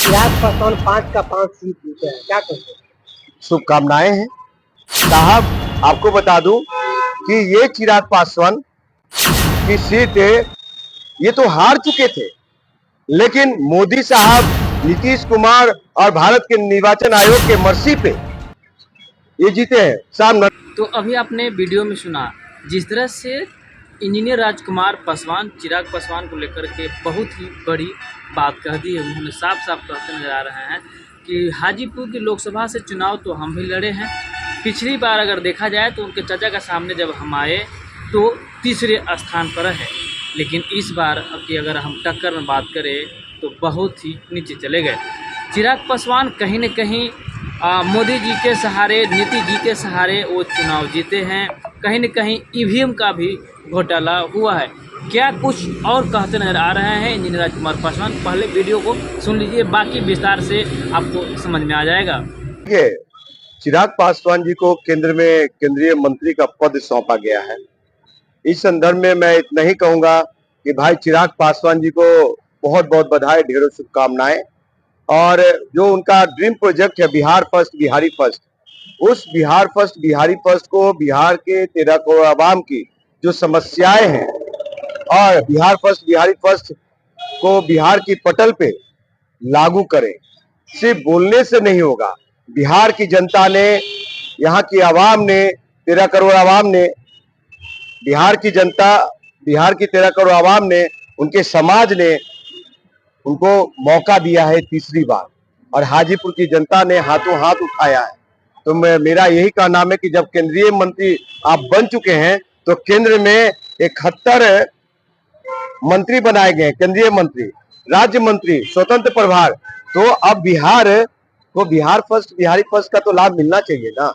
चिराग पासवान 5 का 5 सीट जीते हैं, क्या कहते हैं? शुभकामनाएं हैं साहब। आपको बता दूं कि ये चिराग पासवान की सीट ये तो हार चुके थे, लेकिन मोदी साहब, नीतीश कुमार और भारत के निर्वाचन आयोग के मर्जी पे ये जीते हैं साहब। तो अभी आपने वीडियो में सुना जिस तरह से इंजीनियर राजकुमार पासवान चिराग पासवान को लेकर के बहुत ही बड़ी बात कह दी है। उन्होंने साफ साफ कहते नजर आ रहे हैं कि हाजीपुर की लोकसभा से चुनाव तो हम भी लड़े हैं। पिछली बार अगर देखा जाए तो उनके चाचा के सामने जब हम आए तो तीसरे स्थान पर है, लेकिन इस बार की अगर हम टक्कर में बात करें तो बहुत ही नीचे चले गए। चिराग पासवान कहीं न कहीं मोदी जी के सहारे, नीतीश जी के सहारे वो चुनाव जीते हैं। कहीं न कहीं ईवीएम का भी घोटाला हुआ है। क्या कुछ और कहते नजर आ रहे हैं इंजीनियर राजकुमार पासवान? पहले वीडियो को सुन लीजिए, बाकी विस्तार से आपको समझ में आ जाएगा। देखिए, चिराग पासवान जी को केंद्र में केंद्रीय मंत्री का पद सौंपा गया है। इस संदर्भ में मैं इतना ही कहूंगा कि भाई चिराग पासवान जी को बहुत बहुत बधाई, ढेरों शुभकामनाएं। और जो उनका ड्रीम प्रोजेक्ट है बिहार फर्स्ट बिहारी फर्स्ट, उस बिहार फर्स्ट बिहारी फर्स्ट को बिहार के 13 करोड़ आवाम की जो समस्याएं हैं, और बिहार फर्स्ट बिहारी फर्स्ट को बिहार की पटल पे लागू करें। सिर्फ बोलने से नहीं होगा। बिहार की जनता ने, यहाँ की आवाम ने, 13 करोड़ आवाम ने, बिहार की जनता, बिहार की 13 करोड़ आवाम ने, उनके समाज ने उनको मौका दिया है तीसरी बार, और हाजीपुर की जनता ने हाथों हाथ उठाया है। तो मेरा यही कहना है कि जब केंद्रीय मंत्री आप बन चुके हैं तो केंद्र में 71 मंत्री बनाए गए, केंद्रीय मंत्री, राज्य मंत्री, स्वतंत्र प्रभार। तो अब बिहार को बिहार फर्स्ट बिहारी फर्स्ट का तो लाभ मिलना चाहिए ना,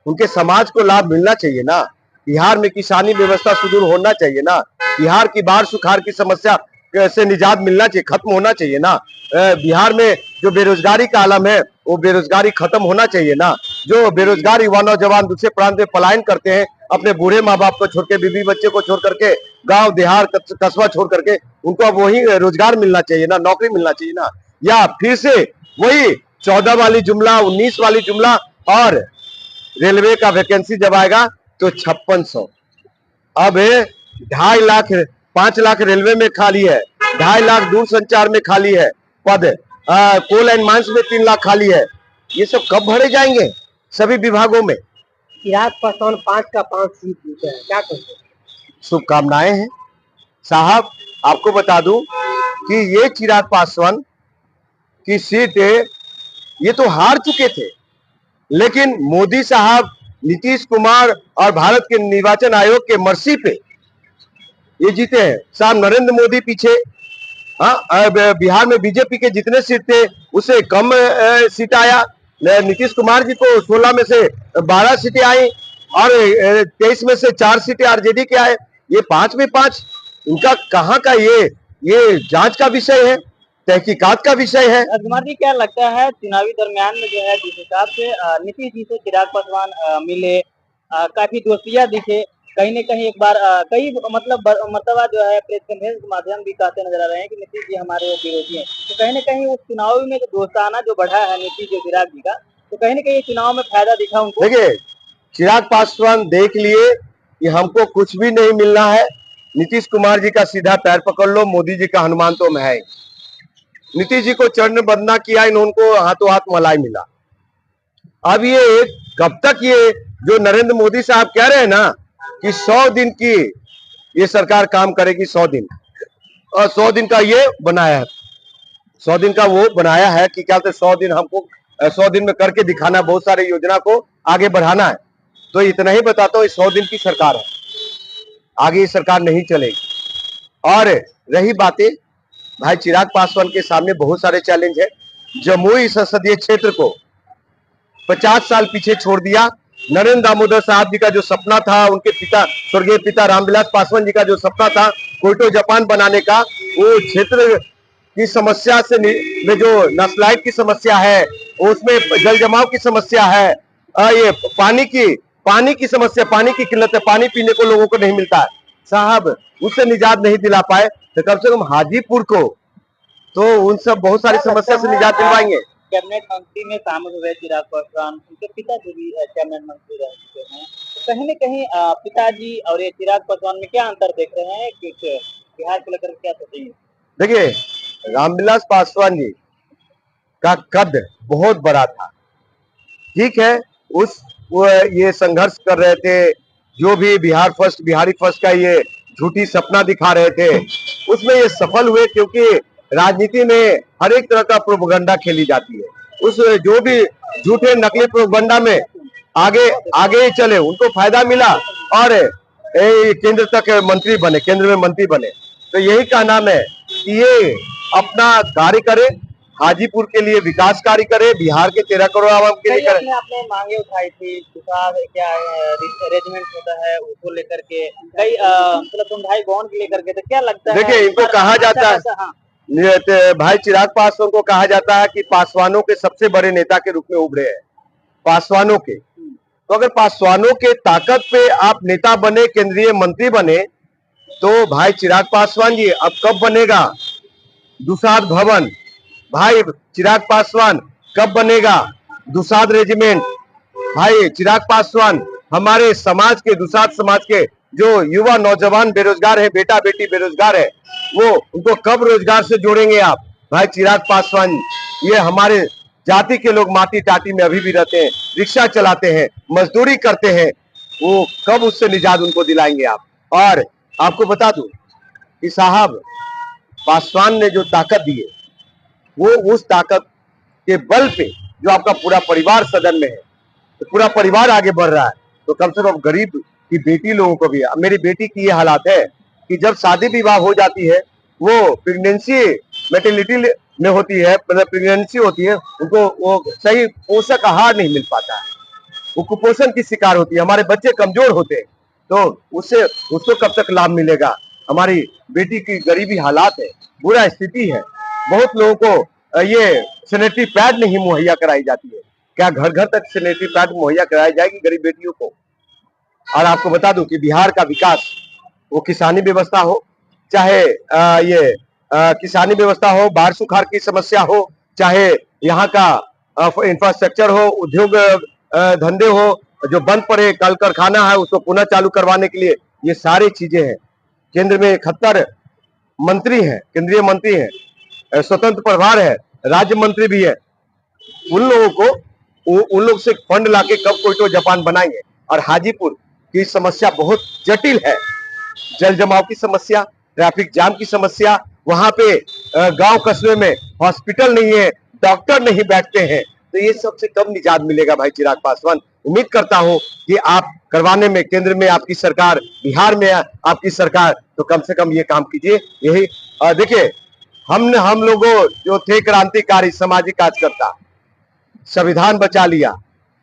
उनके समाज को लाभ मिलना चाहिए ना। बिहार में किसानी व्यवस्था सुदृढ़ होना चाहिए ना। बिहार की बाढ़ सुखाड़ की समस्या से निजात मिलना चाहिए, खत्म होना चाहिए ना। बिहार में जो बेरोजगारी का आलम है वो बेरोजगारी खत्म होना चाहिए ना। जो बेरोजगार युवा नौजवान दूसरे प्रांत में पलायन करते हैं, अपने बूढ़े माँ बाप को छोड़ के, बीवी बच्चे को छोड़ करके, गांव देहात कस्बा छोड़ करके, उनको अब वही रोजगार मिलना चाहिए ना, नौकरी मिलना चाहिए ना। या फिर से वही 14 वाली जुमला, 19 वाली जुमला, और रेलवे का वैकेंसी जब आएगा तो 5600। अब 2.5 लाख 5 लाख रेलवे में खाली है, 2.5 लाख दूर संचार में खाली है पद, कोल एंड माइंस में 3 लाख खाली है। ये सब कब भरे जाएंगे सभी विभागों में? चिराग पासवान 5 का 5 सीट जीते हैं, क्या कहते हैं? शुभकामनाएं हैं साहब। आपको बता दूं कि ये चिराग पासवान की सीट ये तो हार चुके थे, लेकिन मोदी साहब, नीतीश कुमार और भारत के निर्वाचन आयोग के मर्जी पे ये जीते हैं साहब। नरेंद्र मोदी पीछे, हाँ, बिहार में बीजेपी के जितने सीट थे उससे कम सीट आया। नीतीश कुमार जी को 16 में से 12 सीटें आई, और 23 में से 4 सीटें आरजेडी के आए। ये 5 में 5, इनका कहाँ का ये जांच का विषय है, तहकीकात का विषय है। राजकुमार जी, क्या लगता है चुनावी दरमियान में जो है जिस हिसाब से नीतीश जी से चिराग पासवान मिले, काफी दोस्तियां दिखे, कहीं न कहीं एक बार कई मतलब मर्तबा जो है प्रेस कॉन्फ्रेंस के माध्यम भी कहते नजर आ रहे हैं कि नीतीश जी हमारे विरोधी हैं। तो कहीं न कहीं उस चुनाव में जो दोस्ताना जो बढ़ा है नीतीश जी चिराग जी का, तो कहीं न कहीं चुनाव में फायदा दिखा उनको। देखिए, चिराग पासवान देख लिए कि हमको कुछ भी नहीं मिलना है, नीतीश कुमार जी का सीधा पैर पकड़ लो, मोदी जी का हनुमान तो मैं है। नीतीश जी को चरण वंदना किया, इनको हाथों हाथ मलाई मिला। अब ये कब तक ये जो नरेंद्र मोदी साहब कह रहे हैं ना कि 100 दिन की ये सरकार काम करेगी, 100 दिन, और 100 दिन का ये बनाया है, 100 दिन का वो बनाया है कि क्या बोलते 100 दिन हमको 100 दिन में करके दिखाना है, बहुत सारे योजना को आगे बढ़ाना है। तो इतना ही बताता हूँ, 100 दिन की सरकार है, आगे ये सरकार नहीं चलेगी। और रही बातें, भाई चिराग पासवान के सामने बहुत सारे चैलेंज है। जमुई संसदीय क्षेत्र को 50 साल पीछे छोड़ दिया। नरेंद्र दामोदर साहब जी का जो सपना था, उनके पिता स्वर्गीय पिता रामविलास पासवान जी का जो सपना था कोयटो जापान बनाने का, वो क्षेत्र की समस्या से में जो नक्सलाइट की समस्या है, उसमें जल जमाव की समस्या है, ये पानी की समस्या, पानी की किल्लत है, पानी पीने को लोगों को नहीं मिलता है साहब, उससे निजात नहीं दिला पाए। तो कम से कम हाजीपुर को तो उन सब बहुत सारी समस्या से निजात दिलवाएंगे। कैबिनेट मंत्री में शामिल हुए चिराग पासवान, उनके पिताजी भी कैबिनेट मंत्री रह चुके हैं। तो कहीं न कहीं पिताजी और ये चिराग पासवान में क्या अंतर देख रहे हैं? कुछ बिहार को लेकर क्या सोचेंगे? देखिए, रामविलास पासवान जी का कद बहुत बड़ा था। ठीक है, ये संघर्ष कर रहे थे, जो भी बिहार फर्स्ट, बिहारी फर्स्ट का ये झूठी सपना दिखा रहे थे, उसमें ये सफल हुए, क्योंकि राजनीति में हर एक तरह का प्रोपगंडा खेली जाती है। उस जो भी झूठे नकली प्रोपगंडा में आगे आगे ही चले, उनको फायदा मिला और केंद्र तक मंत्री बने, केंद्र में मंत्री बने। तो यही का नाम है कि ये अपना कार्य करे, हाजीपुर के लिए विकास कार्य करे, बिहार के 13 करोड़ आवाम के लिए करे। आपने मांगे उठाई थी, क्या रेजिमेंट होता है उसको लेकर के, कई मतलब सुनवाई बॉन्ड को लेकर के, तो क्या लगता है? देखिए, इनको कहा जाता है, भाई चिराग पासवान को कहा जाता है कि पासवानों के सबसे बड़े नेता के रूप में उभरे हैं, पासवानों के। तो अगर पासवानों के ताकत पे आप नेता बने, केंद्रीय मंत्री बने, तो भाई चिराग पासवान जी अब कब बनेगा दुसाध भवन? भाई चिराग पासवान कब बनेगा दुसाध रेजिमेंट? भाई चिराग पासवान हमारे समाज के, दुसाध समाज के जो युवा नौजवान बेरोजगार है, बेटा बेटी बेरोजगार है, वो उनको कब रोजगार से जोड़ेंगे आप? भाई चिराग पासवान, ये हमारे जाति के लोग माटी टाटी में अभी भी रहते हैं, रिक्शा चलाते हैं, मजदूरी करते हैं, वो कब उससे निजात उनको दिलाएंगे आप? और आपको बता दूं कि साहब, पासवान ने जो ताकत दी है, वो उस ताकत के बल पे जो आपका पूरा परिवार सदन में है, तो पूरा परिवार आगे बढ़ रहा है, तो कम से कम गरीब की बेटी लोगों को भी। मेरी बेटी की ये हालात है कि जब शादी विवाह हो जाती है, वो प्रेगनेंसी मेटर्निटी में होती है, मतलब प्रेगनेंसी होती है, उनको वो सही पोषक आहार नहीं मिल पाता है, वो कुपोषण की शिकार होती है, हमारे बच्चे कमजोर होते हैं, तो उससे उसको कब तक लाभ मिलेगा? हमारी बेटी की गरीबी हालात है, बुरा स्थिति है, बहुत लोगों को ये सैनिटरी पैड नहीं मुहैया कराई जाती है। क्या घर घर तक सैनिटरी पैड मुहैया कराई जाएगी गरीब बेटियों को? और आपको बता दूं कि बिहार का विकास, वो किसानी व्यवस्था हो, चाहे किसानी व्यवस्था हो, बाढ़ सुखाड़ की समस्या हो, चाहे यहाँ का इंफ्रास्ट्रक्चर हो, उद्योग धंधे हो, जो बंद पड़े कल कारखाना है उसको पुनः चालू करवाने के लिए, ये सारी चीजें हैं। केंद्र में 71 मंत्री हैं, केंद्रीय मंत्री हैं, स्वतंत्र प्रभार है, राज्य मंत्री भी है। उन लोगों को उन लोग से फंड लाके कब कोई तो जापान बनाएंगे। और हाजीपुर की समस्या बहुत जटिल है, जल जमाव की समस्या, ट्रैफिक जाम की समस्या, वहां पे गांव कस्बे में हॉस्पिटल नहीं है, डॉक्टर नहीं बैठते हैं, तो ये सबसे कब निजात मिलेगा भाई चिराग पासवान? उम्मीद करता हूं कि आप करवाने में, केंद्र में आपकी सरकार, बिहार में आपकी सरकार, तो कम से कम ये काम कीजिए। यही देखिए, हम लोगों जो थे क्रांतिकारी सामाजिक कार्यकर्ता, संविधान बचा लिया,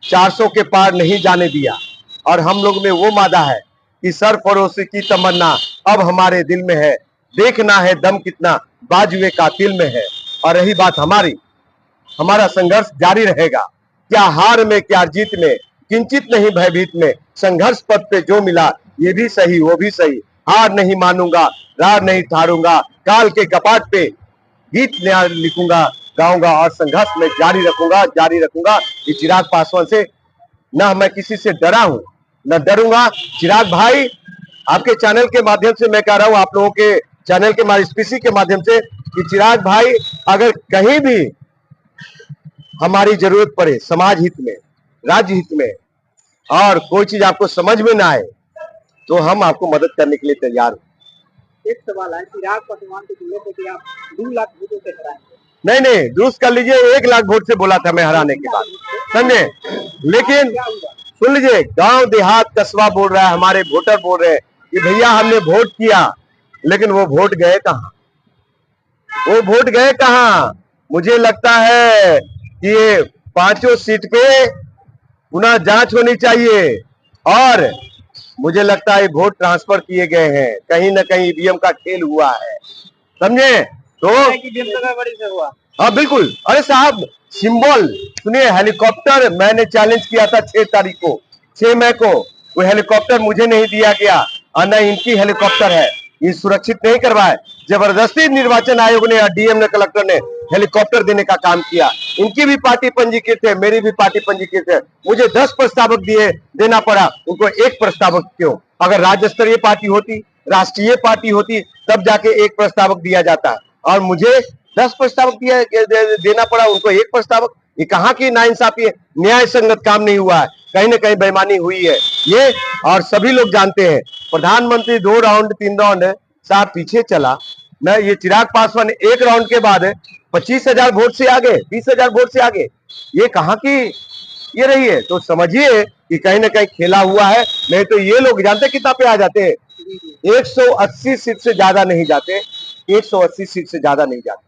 400 के पार नहीं जाने दिया, और हम लोग में वो मादा है कि सरफरोशी की तमन्ना अब हमारे दिल में है, देखना है दम कितना बाजुए कातिल में है। और रही बात हमारी, हमारा संघर्ष जारी रहेगा, क्या हार में क्या जीत में, किंचित नहीं भयभीत में, संघर्ष पथ पे जो मिला ये भी सही वो भी सही, हार नहीं मानूंगा, रार नहीं ठारूंगा, काल के कपाट पे गीत नया लिखूंगा, गाऊंगा और संघर्ष में जारी रखूंगा। ये चिराग पासवान से न मैं किसी से डरा हूं, न डरूंगा। चिराग भाई, आपके चैनल के माध्यम से मैं कह रहा हूं, आप लोगों के चैनल के माइस्पीसी के माध्यम से, कि चिराग भाई अगर कहीं भी हमारी जरूरत पड़े, समाज हित में, राज्य हित में, और कोई चीज आपको समझ में ना आए, तो हम आपको मदद करने के लिए तैयार हैं। एक सवाल है, चिराग पासवान के चुनने से कि आप 2 लाख वोटों से हराएंगे? नहीं, दुरुस्त कर लीजिए, 1 लाख वोट से बोला था मैं हराने के बाद, समझे? लेकिन सुन लीजिए, गांव देहात कस्बा बोल रहा है, हमारे वोटर बोल रहे हैं कि भैया हमने वोट किया, लेकिन वो वोट गए कहां? मुझे लगता है कि ये 5 सीट पे पुनः जांच होनी चाहिए, और मुझे लगता है वोट ट्रांसफर किए गए हैं, कहीं ना कहीं ईवीएम का खेल हुआ है, समझे? तो बड़ी से हुआ। हाँ बिल्कुल। अरे साहब, सिंबल सुनिए, हेलीकॉप्टर मैंने चैलेंज किया था 6 मई को, वो हेलीकॉप्टर मुझे नहीं दिया गया, और न इनकी हेलीकॉप्टर है। ये सुरक्षित नहीं करवाए। जबरदस्ती निर्वाचन आयोग ने, डीएम ने, कलेक्टर ने हेलीकॉप्टर देने का काम किया। इनकी भी पार्टी पंजीकृत है, मेरी भी पार्टी पंजीकृत है। मुझे 10 प्रस्तावक दिए देना पड़ा, उनको 1 प्रस्तावक क्यों? अगर राज्य स्तरीय पार्टी होती, राष्ट्रीय पार्टी होती, तब जाके 1 प्रस्तावक दिया जाता, और मुझे 10 प्रस्तावक देना पड़ा, उनको 1 प्रस्तावक। ये कहाँ की नाइंसाफी है? न्याय संगत काम नहीं हुआ है, कहीं ना कहीं बेईमानी हुई है ये, और सभी लोग जानते हैं। प्रधानमंत्री 2 राउंड 3 राउंड साहब पीछे चला, मैं ये चिराग पासवान 1 राउंड के बाद 25,000 वोट से आगे, 20,000 वोट से आगे, ये कहाँ की ये रही है? तो समझिए कि कहीं ना कहीं खेला हुआ है। नहीं तो ये लोग जानते कितना पे आ जाते हैं, 180 सीट से ज्यादा नहीं जाते, 180 सीट से ज्यादा नहीं जाते।